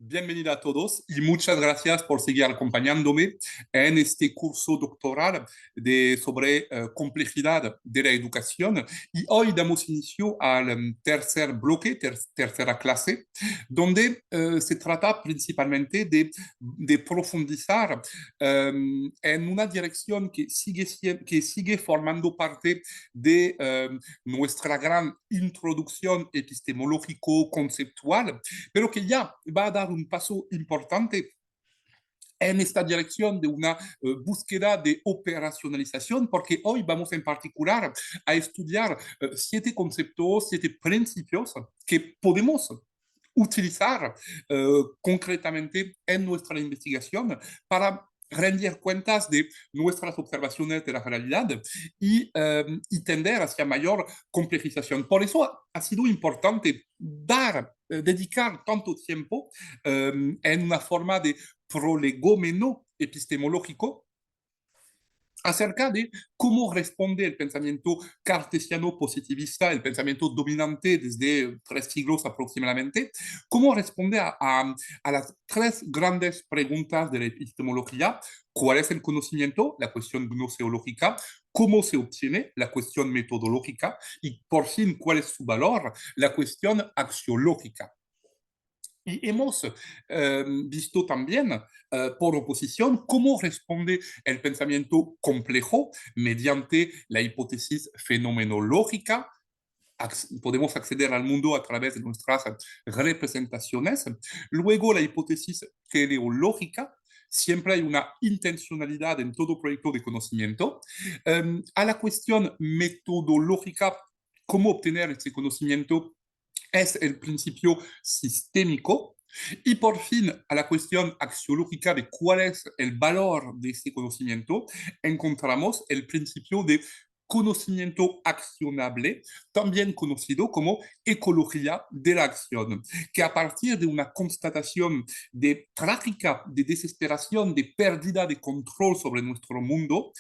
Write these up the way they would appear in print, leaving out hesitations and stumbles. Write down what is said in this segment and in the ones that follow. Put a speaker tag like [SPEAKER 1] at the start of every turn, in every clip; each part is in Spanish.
[SPEAKER 1] Bienvenida a todos y muchas gracias por seguir acompañándome en este curso doctoral sobre complejidad de la educación. Y hoy damos inicio al tercer bloque, tercera clase, donde se trata principalmente de profundizar en una dirección que sigue formando parte de nuestra gran introducción epistemológico-conceptual, pero que ya va a dar un paso importante en esta dirección de una búsqueda de operacionalización, porque hoy vamos en particular a estudiar 7 conceptos, 7 principios que podemos utilizar concretamente en nuestra investigación para rendir cuentas de nuestras observaciones de la realidad y tender hacia mayor complejización. Por eso ha sido importante dedicar tanto tiempo en una forma de prolegómeno epistemológico acerca de cómo responde el pensamiento cartesiano positivista, el pensamiento dominante desde 3 siglos aproximadamente, cómo responde a las 3 grandes preguntas de la epistemología: ¿cuál es el conocimiento? La cuestión gnoseológica. ¿Cómo se obtiene? La cuestión metodológica. Y por fin, ¿cuál es su valor? La cuestión axiológica. Y hemos visto también, por oposición, cómo responde el pensamiento complejo mediante la hipótesis fenomenológica. Podemos acceder al mundo a través de nuestras representaciones. Luego, la hipótesis teleológica. Siempre hay una intencionalidad en todo proyecto de conocimiento. A la cuestión metodológica, cómo obtener ese conocimiento, es el principio sistémico. Y por fin, a la cuestión axiológica de cuál es el valor de ese conocimiento, encontramos el principio de conocimiento accionable, también conocido como ecología de la acción, que a partir de una constatación de trágica, de desesperación, de pérdida de control sobre nuestro mundo,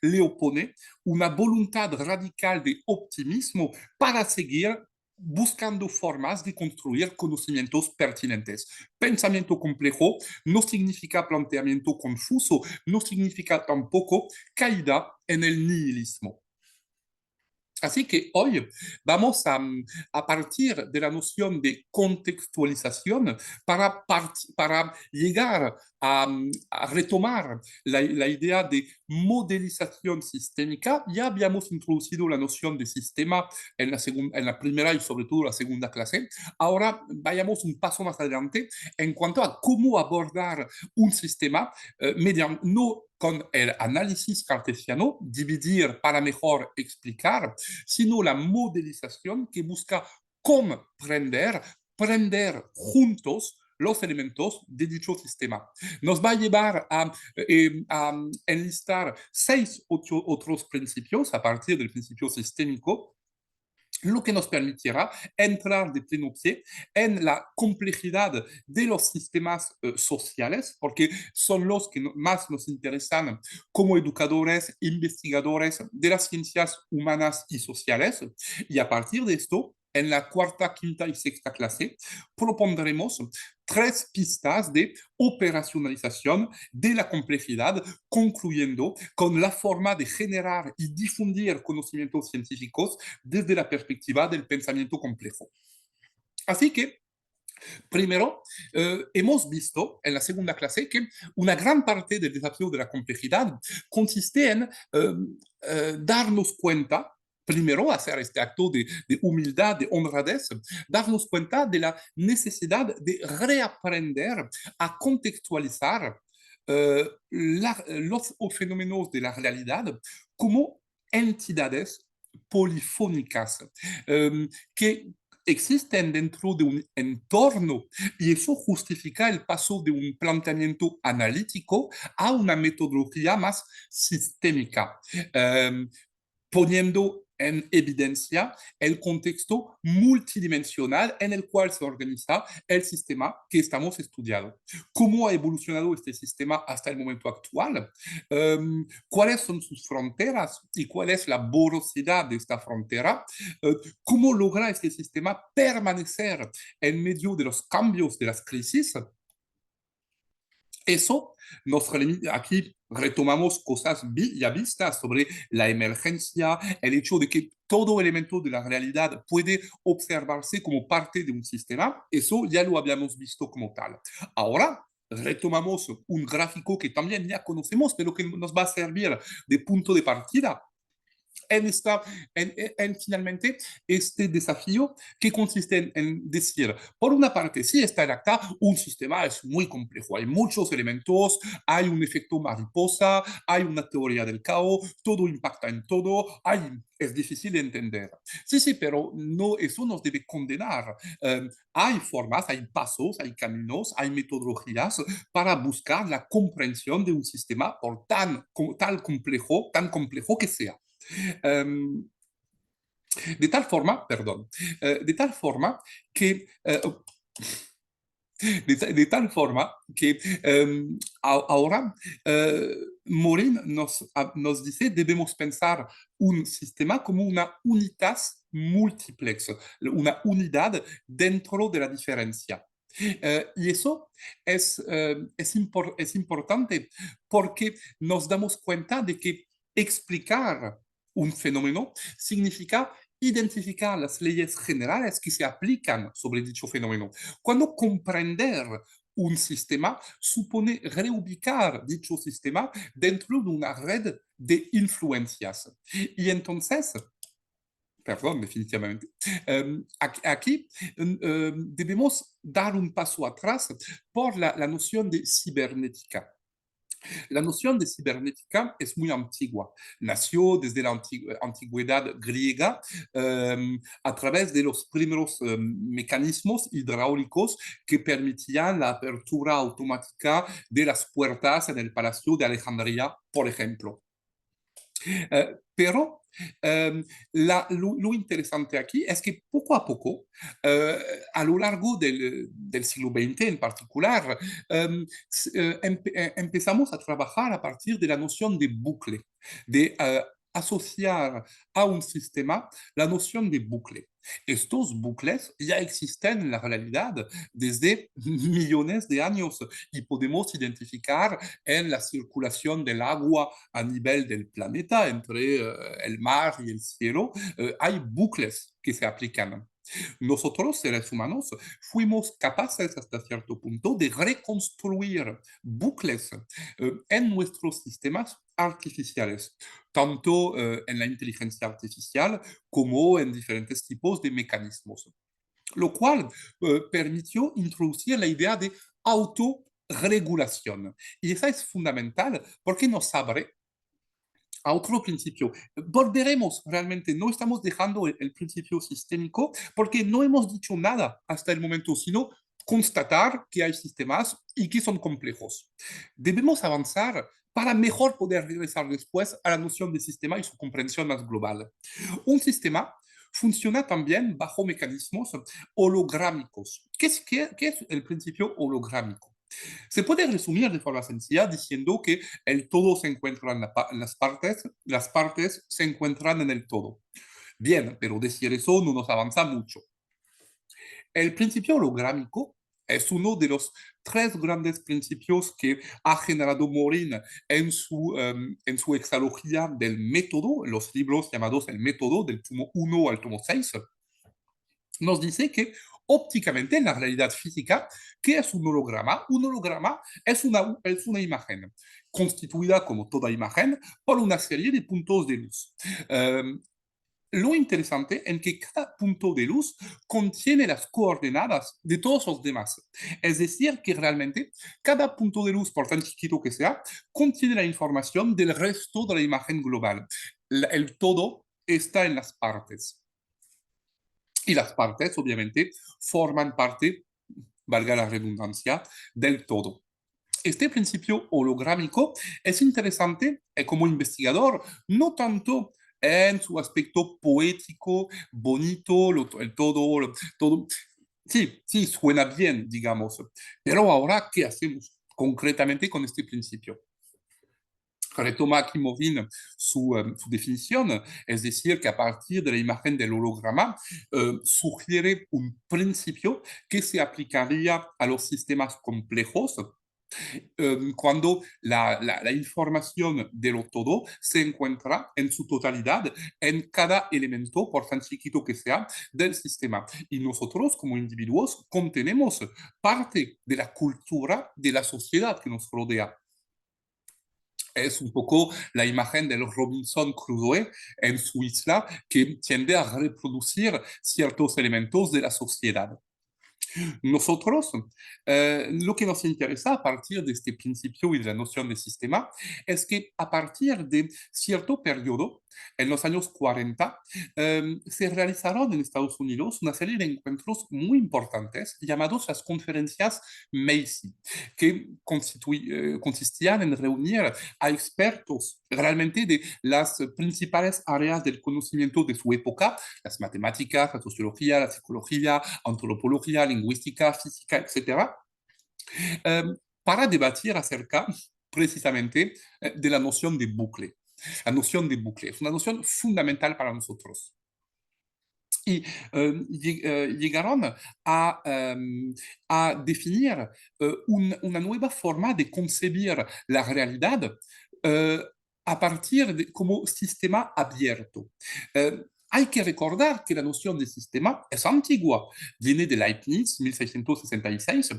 [SPEAKER 1] le opone una voluntad radical de optimismo para seguir buscando formas de construir conocimientos pertinentes. Pensamiento complejo no significa planteamiento confuso, no significa tampoco caída en el nihilismo. Así que hoy vamos a partir de la noción de contextualización para llegar a retomar la idea de modelización sistémica. Ya habíamos introducido la noción de sistema en la primera y sobre todo la segunda clase. Ahora vayamos un paso más adelante en cuanto a cómo abordar un sistema no con el análisis cartesiano, dividir para mejor explicar, sino la modelización que busca prender juntos los elementos de dicho sistema. Nos va a llevar a enlistar 6 otros principios a partir del principio sistémico, lo que nos permitirá entrar de pleno pie en la complejidad de los sistemas sociales, porque son los que más nos interesan como educadores, investigadores de las ciencias humanas y sociales. Y a partir de esto, en la cuarta, quinta y sexta clase, propondremos 3 pistas de operacionalización de la complejidad, concluyendo con la forma de generar y difundir conocimientos científicos desde la perspectiva del pensamiento complejo. Así que, primero, hemos visto en la segunda clase que una gran parte del desafío de la complejidad consiste en darnos cuenta, primero, hacer este acto de humildad, de honradez, darnos cuenta de la necesidad de reaprender a contextualizar los fenómenos de la realidad como entidades polifónicas que existen dentro de un entorno, y eso justifica el paso de un planteamiento analítico a una metodología más sistémica, poniendo en evidencia el contexto multidimensional en el cual se organiza el sistema que estamos estudiando. ¿Cómo ha evolucionado este sistema hasta el momento actual? ¿Cuáles son sus fronteras y cuál es la porosidad de esta frontera? ¿Cómo logra este sistema permanecer en medio de los cambios, de las crisis? Eso nos remite, aquí retomamos cosas ya vistas sobre la emergencia, el hecho de que todo elemento de la realidad puede observarse como parte de un sistema, eso ya lo habíamos visto como tal. Ahora retomamos un gráfico que también ya conocemos, pero que nos va a servir de punto de partida en finalmente este desafío que consiste en decir, por una parte, sí está en acta, un sistema es muy complejo, hay muchos elementos, hay un efecto mariposa, hay una teoría del caos, todo impacta en todo, es difícil de entender. Sí, sí, pero no, eso nos debe condenar. Hay formas, hay pasos, hay caminos, hay metodologías para buscar la comprensión de un sistema por tan complejo que sea. Um, de tal forma que de tal forma que ahora Morin nos dice debemos pensar un sistema como una unitas multiplex, una unidad dentro de la diferencia. Y eso es importante porque nos damos cuenta de que explicar un fenómeno significa identificar las leyes generales que se aplican sobre dicho fenómeno. Cuando comprender un sistema supone reubicar dicho sistema dentro de una red de influencias. Y entonces, perdón, definitivamente, aquí debemos dar un paso atrás por la noción de cibernética. La noción de cibernética es muy antigua. Nació desde la antigüedad griega a través de los primeros mecanismos hidráulicos que permitían la apertura automática de las puertas en el Palacio de Alejandría, por ejemplo. Pero lo interesante aquí es que poco a poco, a lo largo del siglo XX en particular, empezamos a trabajar a partir de la noción de bucle, de asociar a un sistema la noción de bucle. Estos bucles ya existen en la realidad desde millones de años y podemos identificar en la circulación del agua a nivel del planeta entre el mar y el cielo, hay bucles que se aplican. Nosotros, seres humanos, fuimos capaces hasta cierto punto de reconstruir bucles en nuestros sistemas artificiales, tanto en la inteligencia artificial como en diferentes tipos de mecanismos, lo cual permitió introducir la idea de autorregulación. Y esa es fundamental porque nos abre a otro principio. Volveremos realmente, no estamos dejando el principio sistémico porque no hemos dicho nada hasta el momento, sino constatar que hay sistemas y que son complejos. Debemos avanzar para mejor poder regresar después a la noción de sistema y su comprensión más global. Un sistema funciona también bajo mecanismos holográmicos. ¿Qué es el principio holográmico? Se puede resumir de forma sencilla diciendo que el todo se encuentra en las partes se encuentran en el todo. Bien, pero decir eso no nos avanza mucho. El principio holográmico es uno de los tres grandes principios que ha generado Morin en su exalogía del método, los libros llamados el método del tomo 1 al tomo 6. Nos dice que ópticamente en la realidad física, ¿qué es un holograma? Un holograma es una imagen constituida, como toda imagen, por una serie de puntos de luz. Lo interesante es que cada punto de luz contiene las coordenadas de todos los demás. Es decir, que realmente cada punto de luz, por tan chiquito que sea, contiene la información del resto de la imagen global. El todo está en las partes. Y las partes, obviamente, forman parte, valga la redundancia, del todo. Este principio holográmico es interesante como investigador, no tanto en su aspecto poético, bonito, todo. Sí, sí, suena bien, digamos. Pero ahora, ¿qué hacemos concretamente con este principio? Retoma aquí Morin su definición, es decir, que a partir de la imagen del holograma sugiere un principio que se aplicaría a los sistemas complejos cuando la información de lo todo se encuentra en su totalidad en cada elemento, por tan chiquito que sea, del sistema. Y nosotros como individuos contenemos parte de la cultura de la sociedad que nos rodea. Es un poco la imagen del Robinson Crusoe en su isla que tiende a reproducir ciertos elementos de la sociedad. Nosotros, lo que nos interesa a partir de este principio y de la noción de sistema es que a partir de cierto periodo, en los años 40, se realizaron en Estados Unidos una serie de encuentros muy importantes llamados las conferencias Macy, que consistían en reunir a expertos realmente de las principales áreas del conocimiento de su época, las matemáticas, la sociología, la psicología, antropología, lingüística, física, etcétera, eh, para debatir acerca precisamente de la noción de bucle. La noción de bucle es una noción fundamental para nosotros. Y llegaron a definir una nueva forma de concebir la realidad eh, a partir de como sistema abierto. Hay que recordar que la noción de sistema es antigua, viene de Leibniz, 1666,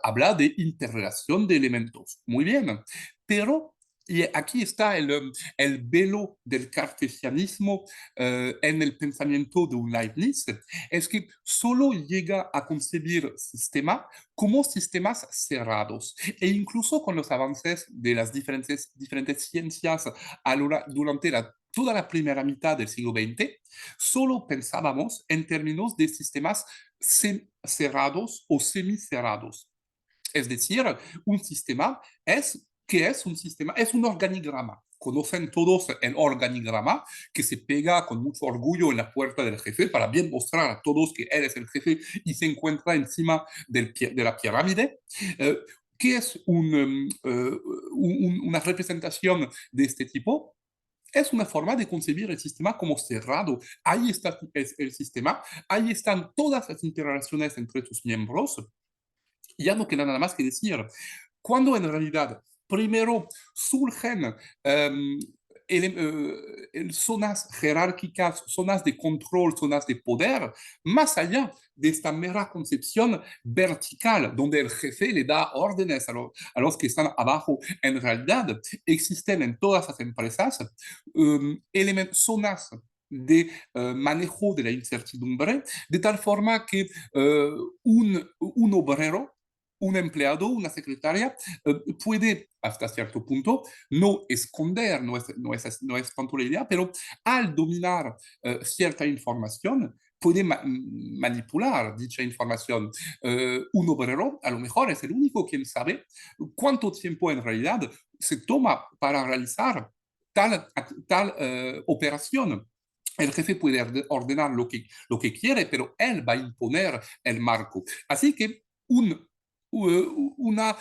[SPEAKER 1] habla de interrelación de elementos. Muy bien, pero y aquí está el velo del cartesianismo en el pensamiento de un Leibniz, es que solo llega a concebir sistema como sistemas cerrados. E incluso con los avances de las diferentes ciencias durante toda la primera mitad del siglo XX, solo pensábamos en términos de sistemas cerrados o semicerrados. Es decir, un sistema ¿qué es un sistema? Es un organigrama. Conocen todos el organigrama que se pega con mucho orgullo en la puerta del jefe para bien mostrar a todos que él es el jefe y se encuentra encima de la pirámide. Eh, ¿Qué es una representación de este tipo? Es una forma de concebir el sistema como cerrado. Ahí está el sistema, ahí están todas las interrelaciones entre sus miembros, ya no queda nada más que decir. Cuando en realidad primero surgen um, zonas jerárquicas, zonas de control, zonas de poder, más allá de esta mera concepción vertical, donde el jefe le da órdenes a los que están abajo, en realidad existen en todas las empresas zonas de manejo de la incertidumbre, de tal forma que un obrero, un empleado, una secretaria, puede hasta cierto punto no esconder, no es tanto la idea, pero al dominar cierta información, puede manipular dicha información. Un obrero a lo mejor es el único quien sabe cuánto tiempo en realidad se toma para realizar tal operación. El jefe puede ordenar lo que quiere, pero él va a imponer el marco. Así que una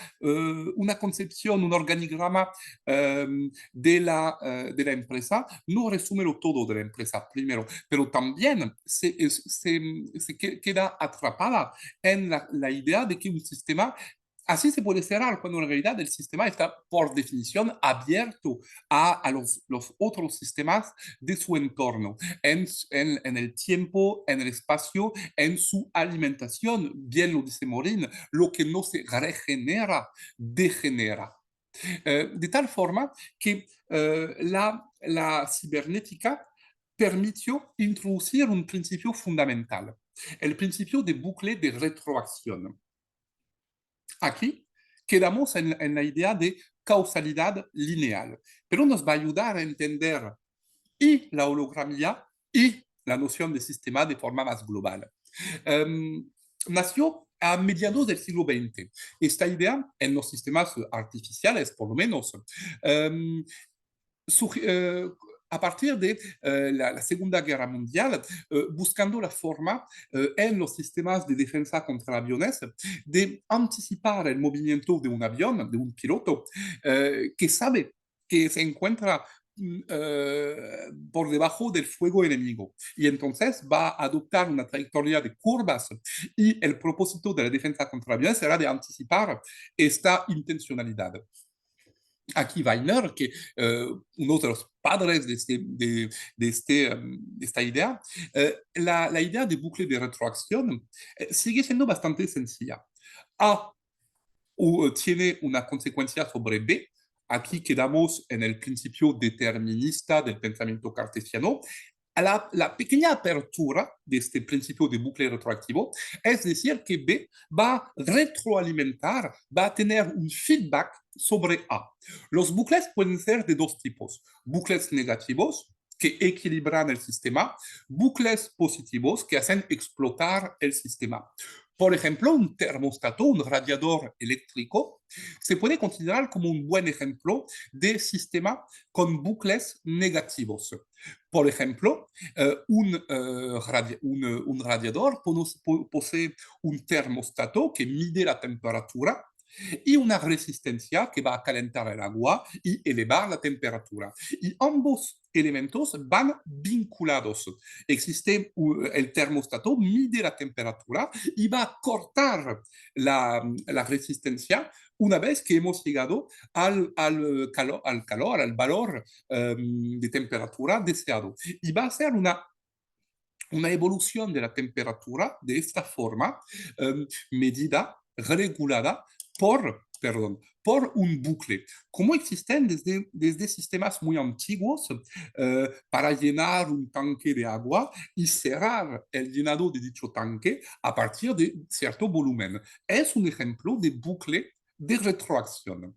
[SPEAKER 1] concepción, un organigrama de la empresa no resume lo todo de la empresa primero, pero también se queda atrapada en la idea de que un sistema así se puede cerrar cuando en realidad el sistema está por definición abierto a los otros sistemas de su entorno, en el tiempo, en el espacio, en su alimentación. Bien lo dice Morin, lo que no se regenera, degenera. De tal forma que la cibernética permitió introducir un principio fundamental, el principio de bucle de retroacción. Aquí quedamos en la idea de causalidad lineal, pero nos va a ayudar a entender y la hologramía y la noción de sistema de forma más global. Nació a mediados del siglo XX. Esta idea en los sistemas artificiales, por lo menos, um, a partir de la Segunda Guerra Mundial, buscando la forma en los sistemas de defensa contra aviones de anticipar el movimiento de un avión, de un piloto, que sabe que se encuentra por debajo del fuego enemigo. Y entonces va a adoptar una trayectoria de curvas y el propósito de la defensa contra aviones será de anticipar esta intencionalidad. Aquí Weiner, que uno de los padres de esta idea, la idea de bucle de retroacción sigue siendo bastante sencilla. A tiene una consecuencia sobre B. Aquí quedamos en el principio determinista del pensamiento cartesiano. La pequeña apertura de este principio de bucle retroactivo es decir que B va a retroalimentar, va a tener un feedback sobre A. Los bucles pueden ser de dos tipos: bucles negativos, que equilibran el sistema, bucles positivos que hacen explotar el sistema. Por ejemplo, un termostato, un radiador eléctrico, se puede considerar como un buen ejemplo de sistema con bucles negativos. Por ejemplo, un radiador posee un termostato que mide la temperatura y una resistencia que va a calentar el agua y elevar la temperatura. Y ambos elementos van vinculados. Existe el termostato, mide la temperatura y va a cortar la resistencia una vez que hemos llegado al calor, al valor de temperatura deseado. Y va a ser una evolución de la temperatura de esta forma, medida, regulada por un bucle. Como existen desde sistemas muy antiguos para llenar un tanque de agua y cerrar el llenado de dicho tanque a partir de cierto volumen. Es un ejemplo de bucle de retroacción.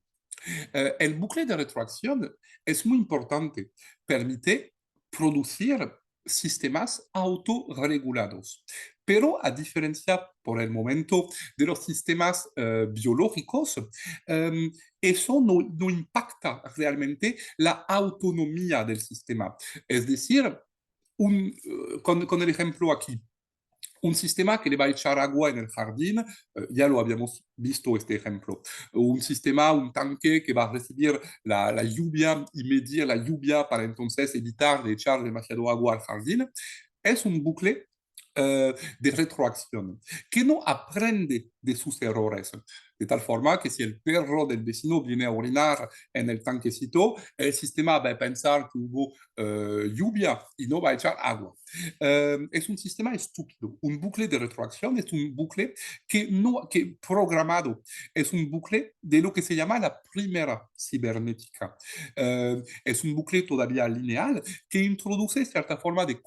[SPEAKER 1] El bucle de retroacción es muy importante, permite producir sistemas autorregulados. Pero a diferencia por el momento de los sistemas biológicos, eso no impacta realmente la autonomía del sistema. Es decir, con el ejemplo aquí, un sistema que le va a echar agua en el jardín, ya lo habíamos visto este ejemplo. Un sistema, un tanque que va a recibir la lluvia y medir la lluvia para entonces evitar de echar demasiado agua al jardín. Es un bucle de retroacción que no aprende de sus errores. De tal forma que si el perro del vecino viene a orinar en el tanquecito, el sistema va a pensar que hubo lluvia y no va a echar agua. Es un sistema estúpido. Un bucle de retroacción es un bucle que programado, es un bucle de lo que se llama la primera cibernética. Es un bucle todavía lineal que introduce cierta forma de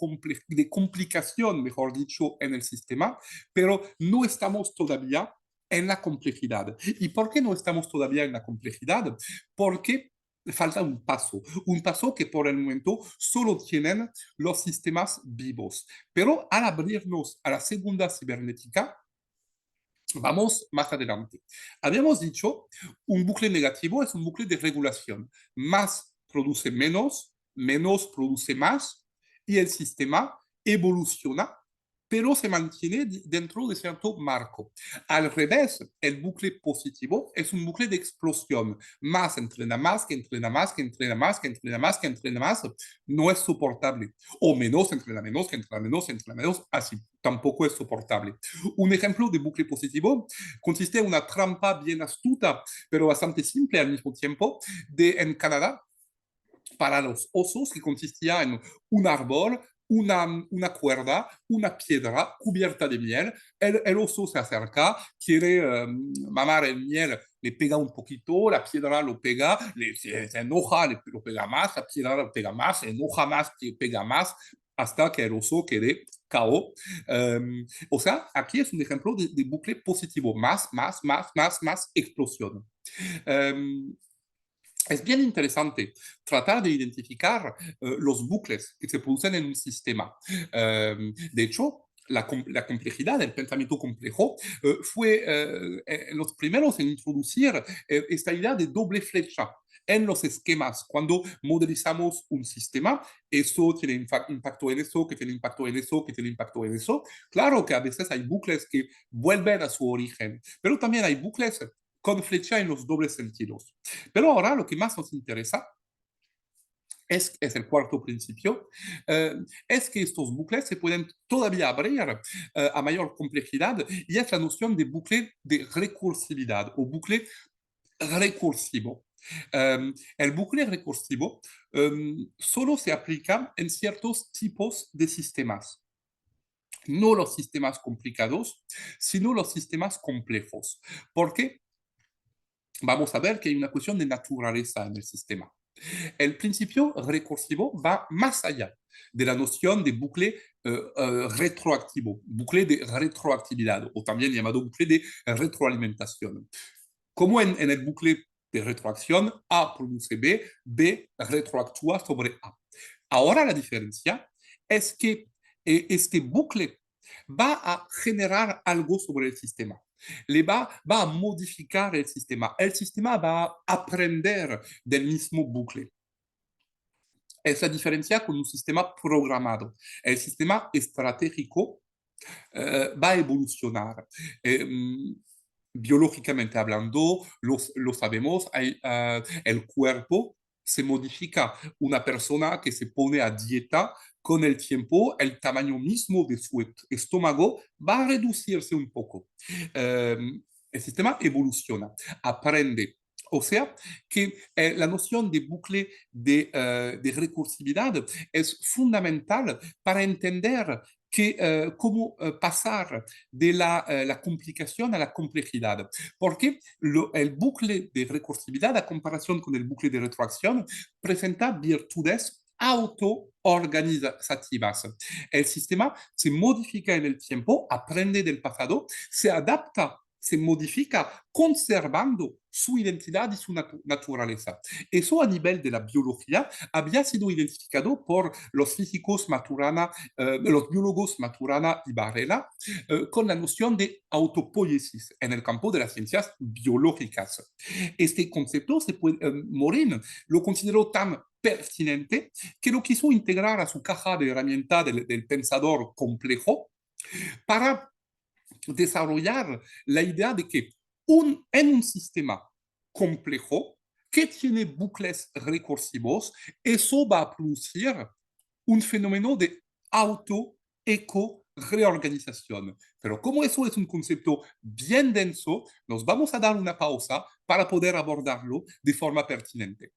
[SPEAKER 1] complicación, mejor dicho, en el sistema, pero no estamos todavía en la complejidad. ¿Y por qué no estamos todavía en la complejidad? Porque falta un paso que por el momento solo tienen los sistemas vivos. Pero al abrirnos a la segunda cibernética, vamos más adelante. Habíamos dicho, un bucle negativo es un bucle de regulación. Más produce menos, menos produce más, y el sistema evoluciona, pero se mantiene dentro de cierto marco. Al revés, el bucle positivo es un bucle de explosión. Más entrena más, que entrena más, que entrena más, que entrena más, que entrena más, no es soportable. O menos entrena menos, que entrena menos, entrena menos, así tampoco es soportable. Un ejemplo de bucle positivo consiste en una trampa bien astuta, pero bastante simple al mismo tiempo, en Canadá, para los osos, que consistía en un árbol, una cuerda, una piedra cubierta de miel. El oso se acerca, quiere mamar el miel, le pega un poquito, la piedra lo pega, se enoja, lo pega más, la piedra lo pega más, se enoja más, pega más, hasta que el oso quede KO. O sea, aquí es un ejemplo de bucle positivo, más, más, más, más, más explosión. Um, es bien interesante tratar de identificar los bucles que se producen en un sistema. De hecho, la complejidad, el pensamiento complejo, fue los primeros en introducir esta idea de doble flecha. en los esquemas. Cuando modelizamos un sistema, eso tiene impacto en eso, que tiene impacto en eso, que tiene impacto en eso. Claro que a veces hay bucles que vuelven a su origen, pero también hay bucles con flecha en los dobles sentidos. Pero ahora lo que más nos interesa es el cuarto principio, eh, es que estos bucles se pueden todavía abrir a mayor complejidad y es la noción de bucle de recursividad o bucle recursivo. El bucle recursivo solo se aplica en ciertos tipos de sistemas, no los sistemas complicados, sino los sistemas complejos. Porque vamos a ver que hay una cuestión de naturaleza en el sistema. El principio recursivo va más allá de la noción de bucle retroactivo, bucle de retroactividad, o también llamado bucle de retroalimentación. Como en el bucle de retroacción, A produce B, B retroactúa sobre A. Ahora la diferencia es que este bucle va a generar algo sobre el sistema. Va a modificar el sistema va a aprender del mismo bucle. Es la diferencia con un sistema programado. El sistema estratégico va a evolucionar. Eh, Biológicamente hablando, lo sabemos, el cuerpo se modifica. Una persona que se pone a dieta, con el tiempo, el tamaño mismo de su estómago va a reducirse un poco. Eh, el sistema evoluciona, aprende. O sea, que la noción de bucle de recursividad es fundamental para entender cómo pasar de la complicación a la complejidad. Porque el bucle de recursividad, a comparación con el bucle de retroacción, presenta virtudes autoorganizativas. El sistema se modifica en el tiempo, aprende del pasado, se adapta, se modifica conservando su identidad y su naturaleza. Eso a nivel de la biología había sido identificado por los físicos Maturana, los biólogos Maturana y Varela, con la noción de autopoiesis en el campo de las ciencias biológicas. Este concepto Morin lo consideró tan pertinente que lo quiso integrar a su caja de herramientas del pensador complejo para desarrollar la idea de que en un sistema complejo que tiene bucles recursivos, eso va a producir un fenómeno de auto-eco-reorganización. Pero como eso es un concepto bien denso, nos vamos a dar una pausa para poder abordarlo de forma pertinente.